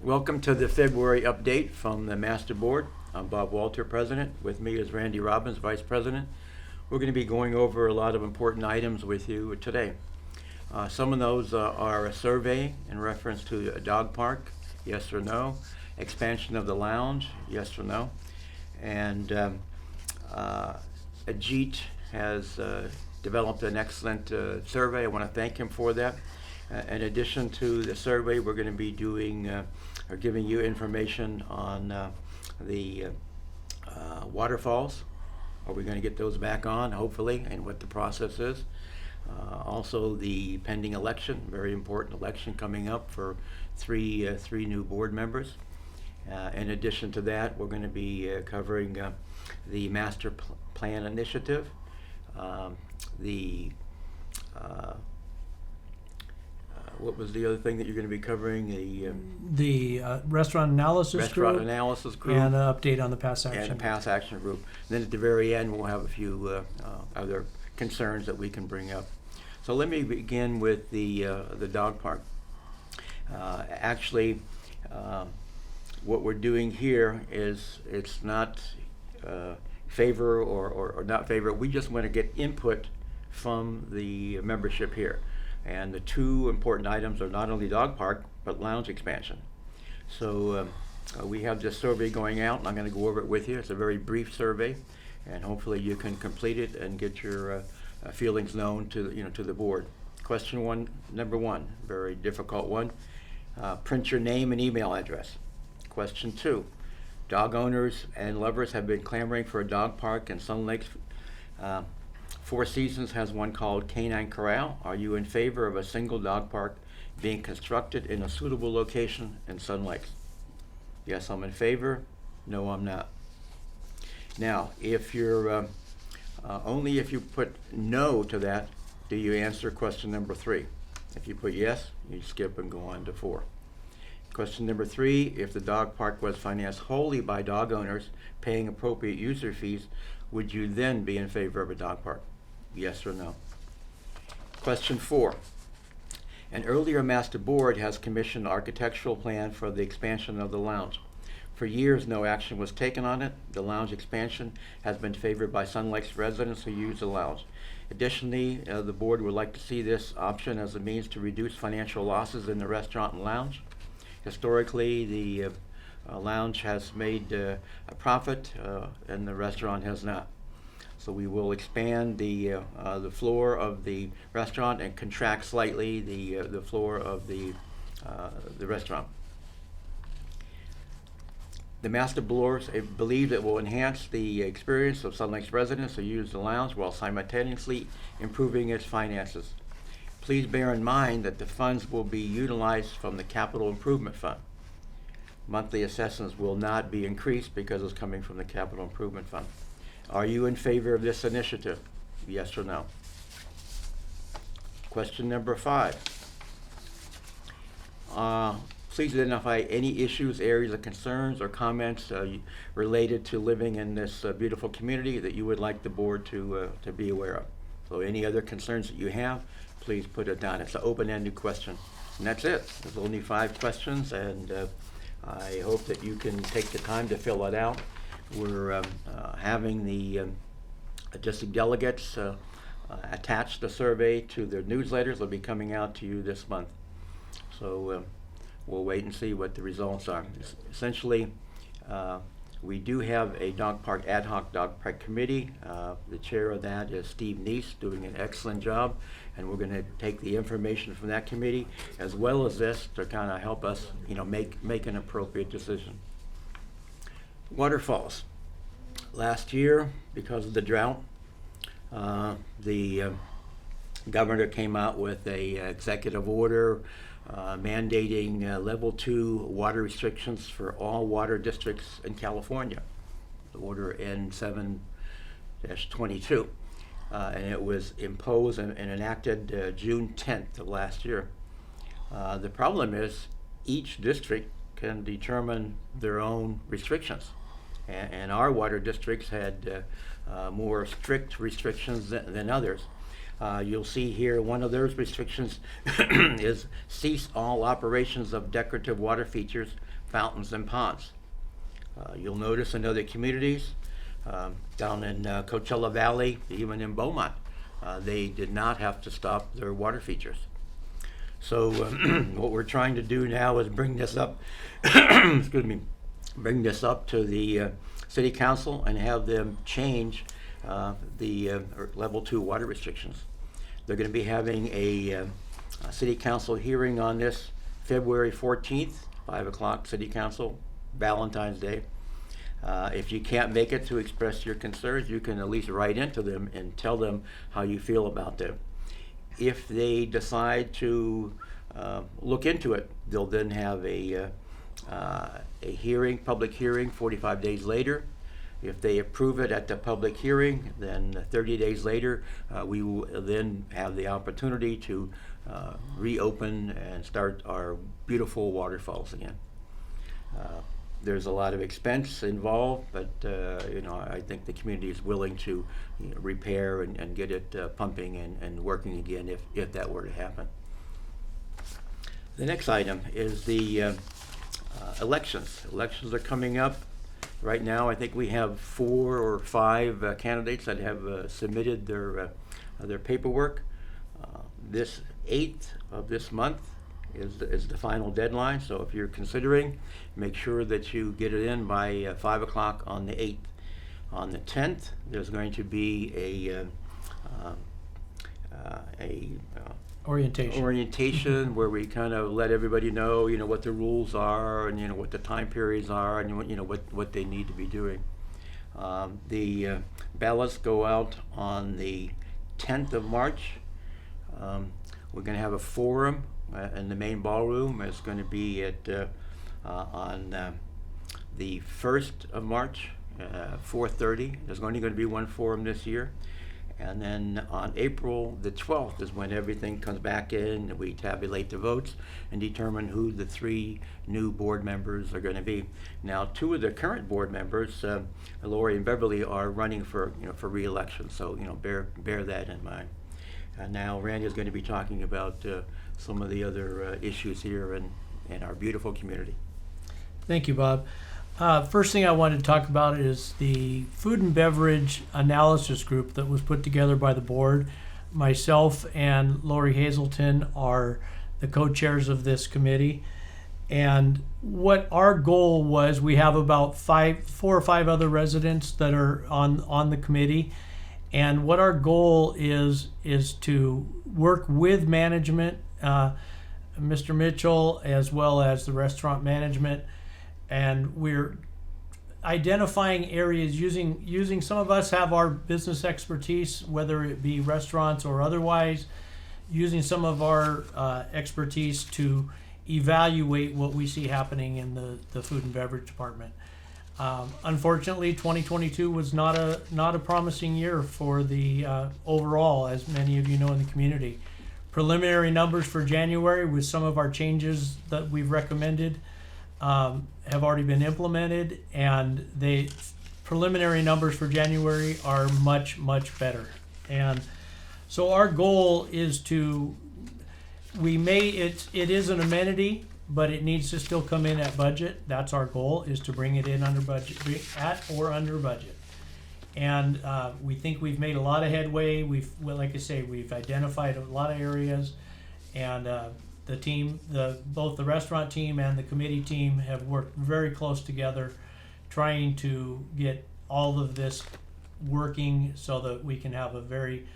Welcome to the February update from the Master Board. I'm Bob Walter, President. With me is Randy Robbins, Vice President. We're going to be going over a lot of important items with you today. Some of those are a survey in reference to a dog park, yes or no, expansion of the lounge, yes or no, and Ajit has developed an excellent survey. I want to thank him for that. In addition to the survey, we're going to be doing or giving you information on the waterfalls. Are we going to get those back on, hopefully, and what the process is? Also, the pending election, very important election coming up for three new board members. In addition to that, we're going to be covering the master plan initiative, what was the other thing that you're going to be covering? The restaurant analysis restaurant group analysis group and an update on the past action. and the past action group. And then at the very end, we'll have a few other concerns that we can bring up. So let me begin with the dog park. Actually, what we're doing here is it's not favor or not favor. We just want to get input from the membership here. And the two important items are not only dog park, but lounge expansion. So we have this survey going out, and I'm going to go over it with you. It's a very brief survey, and hopefully you can complete it and get your feelings known to the board. Question number one, very difficult one. Print your name and email address. Question two, dog owners and lovers have been clamoring for a dog park in Sun Lakes. Four Seasons has one called Canine Corral. Are you in favor of a single dog park being constructed in a suitable location in Sun Lakes? Yes, I'm in favor. No, I'm not. Now, if you're only if you put no to that, do you answer question number three? If you put yes, you skip and go on to four. Question number three, if the dog park was financed wholly by dog owners paying appropriate user fees, would you then be in favor of a dog park? Yes or no? Question four. An earlier master board has commissioned an architectural plan for the expansion of the lounge. For years, no action was taken on it. The lounge expansion has been favored by Sun Lakes residents who use the lounge. Additionally, the board would like to see this option as a means to reduce financial losses in the restaurant and lounge. Historically, the lounge has made a profit and the restaurant has not. So we will expand the floor of the restaurant and contract slightly the floor of the restaurant. The master board believes it will enhance the experience of Sun Lakes residents who use the lounge while simultaneously improving its finances. Please bear in mind that the funds will be utilized from the Capital Improvement Fund. Monthly assessments will not be increased because it's coming from the Capital Improvement Fund. Are you in favor of this initiative? Yes or no? Question number five. Please identify any issues, areas of concerns, or comments related to living in this beautiful community that you would like the board to be aware of. So any other concerns that you have, please put it down. It's an open-ended question. And that's it. There's only 5 questions, and I hope that you can take the time to fill it out. We're having the district delegates attach the survey to their newsletters. They'll be coming out to you this month. So we'll wait and see what the results are. Essentially, we do have a dog park, ad hoc dog park committee. The chair of that is Steve Neese, doing an excellent job, and we're going to take the information from that committee as well as this to kind of help us, make an appropriate decision. Waterfalls. Last year, because of the drought, the governor came out with a executive order mandating level 2 water restrictions for all water districts in California, the order N7-22. And it was imposed and enacted June 10th of last year. The problem is each district can determine their own restrictions. And our water districts had more strict restrictions than others. You'll see here one of those restrictions is cease all operations of decorative water features fountains and ponds. You'll notice in other communities, down in Coachella Valley, even in Beaumont, they did not have to stop their water features. So what we're trying to do now is bring this up, excuse me, bring this up to the city council and have them change the level 2 water restrictions. They're going to be having a city council hearing on this February 14th, 5 o'clock, city council, Valentine's Day. If you can't make it to express your concerns, you can at least write into them and tell them how you feel about them. If they decide to look into it, they'll then have a hearing, public hearing, 45 days later. If they approve it at the public hearing, then 30 days later, we will then have the opportunity to reopen and start our beautiful waterfalls again. There's a lot of expense involved, but I think the community is willing to repair and get it pumping and working again if that were to happen. The next item is the elections. Elections are coming up. Right now, I think we have 4 or 5 candidates that have submitted their paperwork. This 8th of this month is the final deadline. So if you're considering, make sure that you get it in by 5 o'clock on the 8th. On the 10th, there's going to be a orientation where we kind of let everybody know, what the rules are and what the time periods are and what they need to be doing. The ballots go out on the 10th of March. We're going to have a forum in the main ballroom. It's going to be at on the 1st of March, 4:30. There's only going to be one forum this year. And then on April the 12th is when everything comes back in, and we tabulate the votes and determine who the 3 new board members are going to be. Now, 2 of the current board members, Lori and Beverly, are running for re-election, so bear that in mind. Now, Randy is going to be talking about some of the other issues here in our beautiful community. Thank you, Bob. First thing I wanted to talk about is the food and beverage analysis group that was put together by the board. Myself and Lori Hazelton are the co-chairs of this committee. And what our goal was, we have about 4 or 5 other residents that are on the committee. And what our goal is to work with management, Mr. Mitchell, as well as the restaurant management. And we're identifying areas using some of us have our business expertise, whether it be restaurants or otherwise, using some of our expertise to evaluate what we see happening in the food and beverage department. Unfortunately, 2022 was not a promising year for the overall, as many of you know in the community. Preliminary numbers for January with some of our changes that we've recommended have already been implemented, and the preliminary numbers for January are much, much better. And so our goal is it is an amenity, but it needs to still come in at budget. That's our goal, is to bring it in under budget, at or under budget. And we think we've made a lot of headway. Like I say, we've identified a lot of areas, and the team, both the restaurant team and the committee team have worked very close together, trying to get all of this working so that we can have a very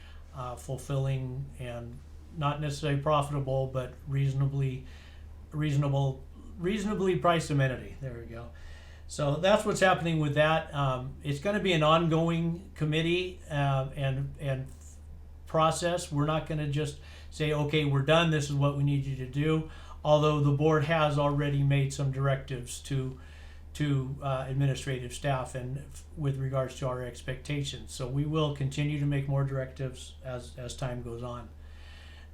fulfilling and not necessarily profitable, but reasonably priced amenity. There we go. So that's what's happening with that. It's going to be an ongoing committee and process. We're not going to just say, okay, we're done, this is what we need you to do, although the board has already made some directives to administrative staff and with regards to our expectations. So we will continue to make more directives as time goes on.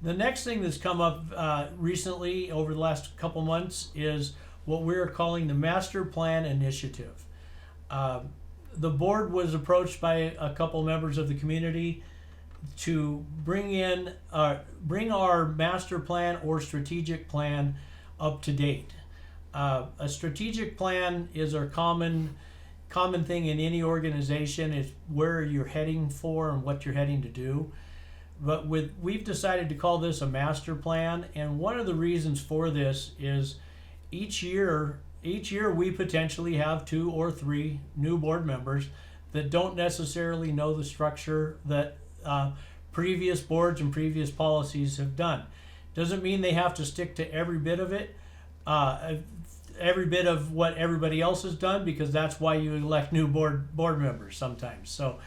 The next thing that's come up recently over the last couple months is what we're calling the Master Plan Initiative. The board was approached by a couple members of the community to bring our master plan or strategic plan up to date. A strategic plan is our common thing in any organization. Is where you're heading for and what you're heading to do. But we've decided to call this a master plan, and one of the reasons for this is each year we potentially have 2 or 3 new board members that don't necessarily know the structure that previous boards and previous policies have done. Doesn't mean they have to stick to every bit of it, every bit of what everybody else has done, because that's why you elect new board members sometimes. So,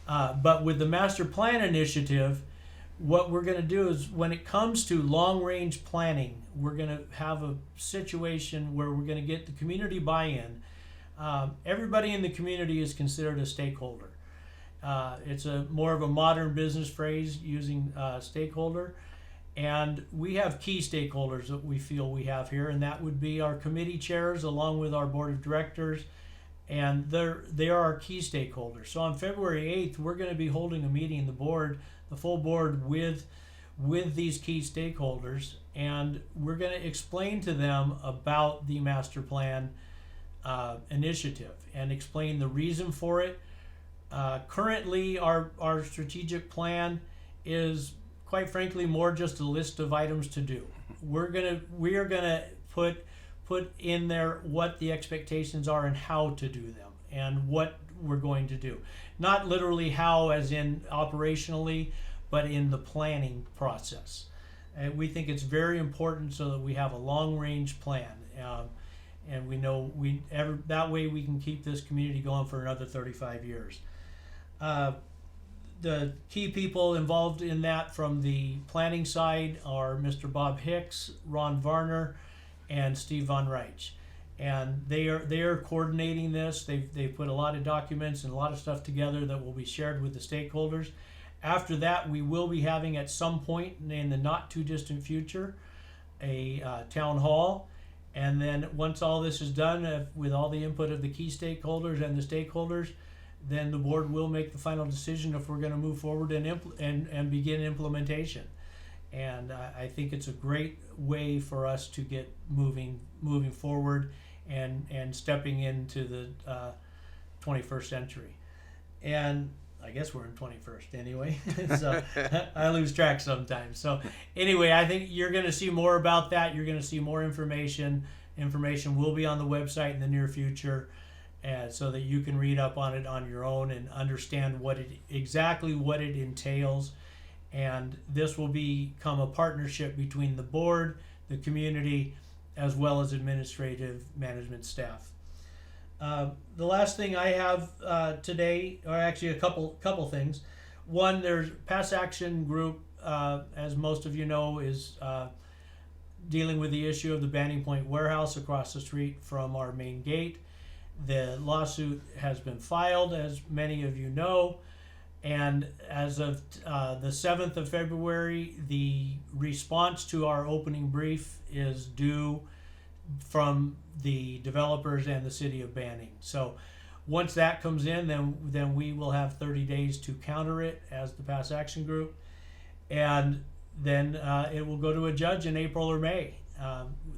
but with the master plan initiative, what we're going to do is, when it comes to long-range planning, we're going to have a situation where we're going to get the community buy-in. Everybody in the community is considered a stakeholder. It's a more of a modern business phrase, using stakeholder. And we have key stakeholders that we feel we have here, and that would be our committee chairs along with our board of directors. And they are our key stakeholders. So on February 8th, we're going to be holding a meeting, the full board with these key stakeholders, and we're going to explain to them about the master plan initiative and explain the reason for it. Currently, our strategic plan is, quite frankly, more just a list of items to do. We are gonna put in there what the expectations are and how to do them and what we're going to do. Not literally how as in operationally, but in the planning process. And we think it's very important so that we have a long-range plan, and we know that way we can keep this community going for another 35 years. The key people involved in that from the planning side are Mr. Bob Hicks, Ron Varner, and Steve Von Reich. And they are coordinating this. They've put a lot of documents and a lot of stuff together that will be shared with the stakeholders. After that, we will be having, at some point in the not too distant future, a town hall. And then once all this is done, with all the input of the key stakeholders and the stakeholders, then the board will make the final decision if we're going to move forward and begin implementation. And I think it's a great way for us to get moving forward and stepping into the 21st century. And I guess we're in 21st anyway, so I lose track sometimes. So anyway, I think you're going to see more about that. You're going to see more information. Information will be on the website in the near future, so that you can read up on it on your own and understand exactly what it entails. And this will become a partnership between the board, the community, as well as administrative management staff. The last thing I have today, or actually a couple things. One, there's Pass Action Group, as most of you know, is dealing with the issue of the Banning Point warehouse across the street from our main gate. The lawsuit has been filed, as many of you know, and as of the 7th of February, the response to our opening brief is due from the developers and the city of Banning. So once that comes in, then we will have 30 days to counter it as the Pass Action Group, and then it will go to a judge in April or May.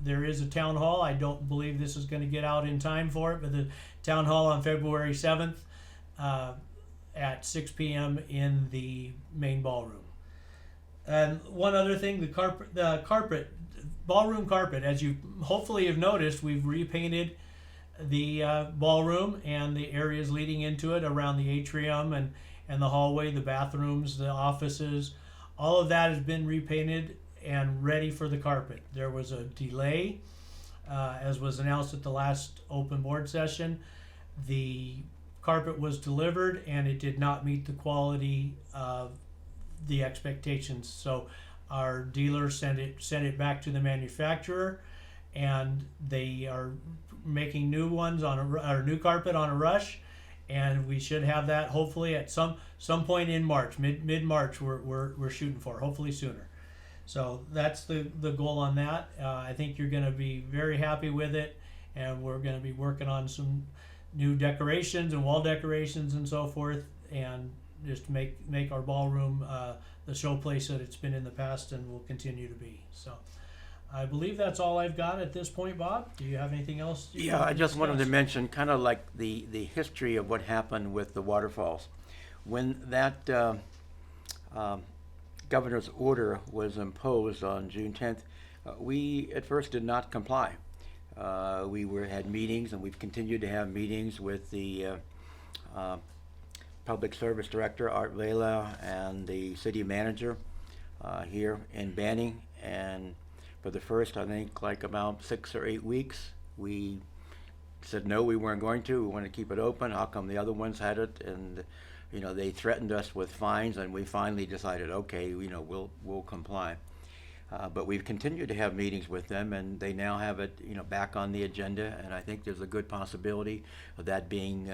There is a town hall. I don't believe this is going to get out in time for it, but the town hall on February 7th at 6 p.m. in the main ballroom. And one other thing, the ballroom carpet, as you hopefully have noticed, we've repainted the ballroom and the areas leading into it around the atrium and the hallway, the bathrooms, the offices. All of that has been repainted and ready for the carpet. There was a delay, as was announced at the last open board session. The carpet was delivered and it did not meet the quality of the expectations. So our dealer sent it back to the manufacturer, and they are making new ones or new carpet on a rush, and we should have that hopefully at some point in March, mid March. We're shooting for, hopefully sooner. So that's the goal on that. I think you're going to be very happy with it, and we're going to be working on some new decorations and wall decorations and so forth, and just make our ballroom the showplace that it's been in the past and will continue to be. So I believe that's all I've got at this point, Bob. Do you have anything else? Yeah, I just wanted to mention kind of like the history of what happened with the waterfalls. When that governor's order was imposed on June 10th, we at first did not comply. We had meetings, and we've continued to have meetings with the Public Service Director, Art Vela, and the city manager here in Banning. And for the first, I think, like about 6 or 8 weeks, we said no, we weren't going to. We wanted to keep it open. How come the other ones had it? And they threatened us with fines, and we finally decided, okay, we'll comply. But we've continued to have meetings with them, and they now have it, back on the agenda. And I think there's a good possibility of that being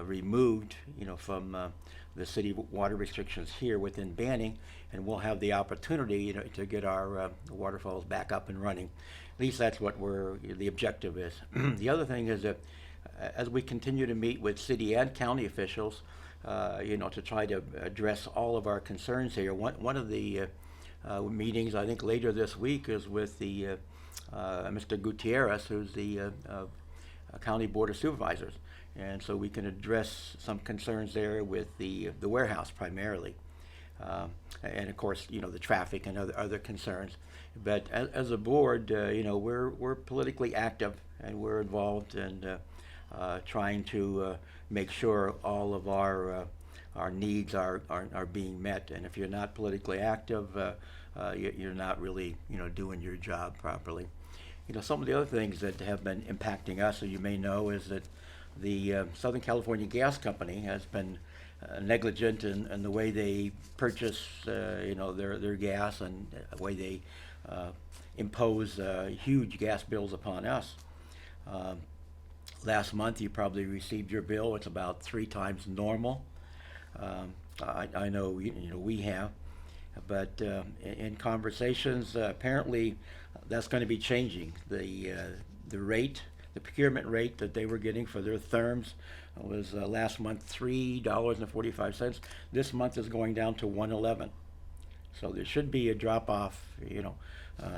removed, from the city water restrictions here within Banning, and we'll have the opportunity, to get our waterfalls back up and running. At least that's what the objective is. The other thing is that as we continue to meet with city and county officials, to try to address all of our concerns here. One of the meetings, I think later this week, is with the Mr. Gutierrez, who's the County Board of Supervisors, and so we can address some concerns there with the warehouse primarily, and of course, the traffic and other concerns. But as a board, we're politically active, and we're involved in trying to make sure all of our needs are being met. And if you're not politically active, you're not really doing your job properly. Some of the other things that have been impacting us, as you may know, is that the Southern California Gas Company has been negligent in the way they purchase their gas, and the way they impose huge gas bills upon us. Last month, you probably received your bill. It's about 3 times normal. I know we have, but in conversations, apparently that's going to be changing. The rate, the procurement rate that they were getting for their therms was last month $3.45. This month is going down to $1.11. So there should be a drop off,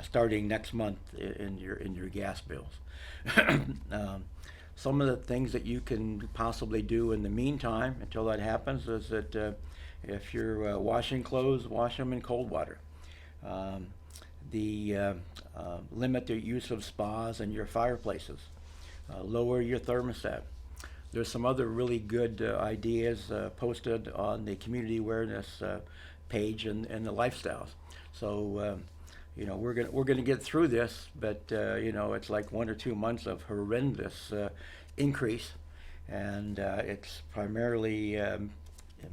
starting next month in your gas bills. Some of the things that you can possibly do in the meantime until that happens is that if you're washing clothes, wash them in cold water. Limit the use of spas and your fireplaces. Lower your thermostat. There's some other really good ideas posted on the community awareness page and the lifestyles. So we're gonna get through this, but it's like 1 or 2 months of horrendous increase, and it's primarily, in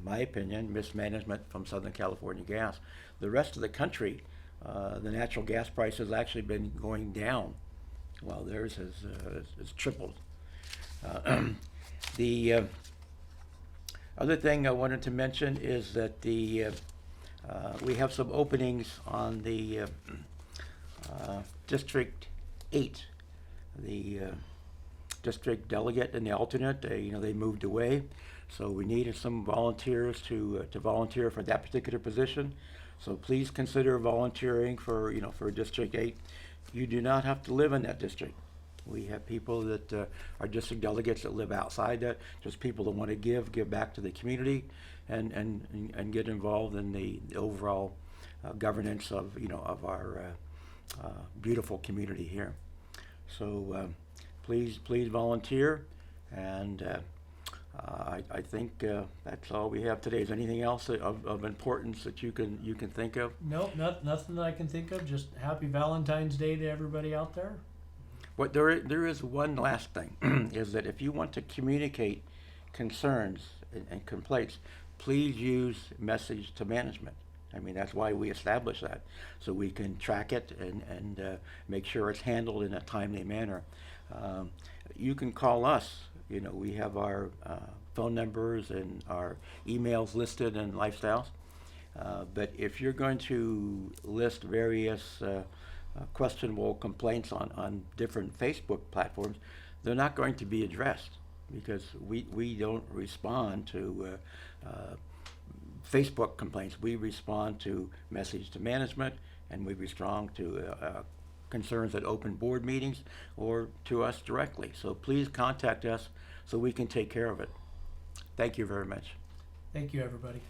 my opinion, mismanagement from Southern California Gas. The rest of the country, the natural gas price has actually been going down, while theirs has tripled. The other thing I wanted to mention is that we have some openings on the District 8. The district delegate and the alternate, they moved away, so we needed some volunteers to volunteer for that particular position. So please consider volunteering for District 8. You do not have to live in that district. We have people that are district delegates that live outside that, just people that want to give back to the community, and get involved in the overall governance of our beautiful community here. So please volunteer, and I think that's all we have today. Is anything else of importance that you can think of? Nope, nothing that I can think of. Just happy Valentine's Day to everybody out there. What there is one last thing is that if you want to communicate concerns and complaints, please use message to management. I mean, that's why we established that, so we can track it and make sure it's handled in a timely manner. You can call us. We have our phone numbers and our emails listed in Lifestyles. But if you're going to list various questionable complaints on different Facebook platforms, they're not going to be addressed, because we don't respond to Facebook complaints. We respond to message to management, and we respond to concerns at open board meetings or to us directly. So please contact us so we can take care of it. Thank you very much. Thank you, everybody.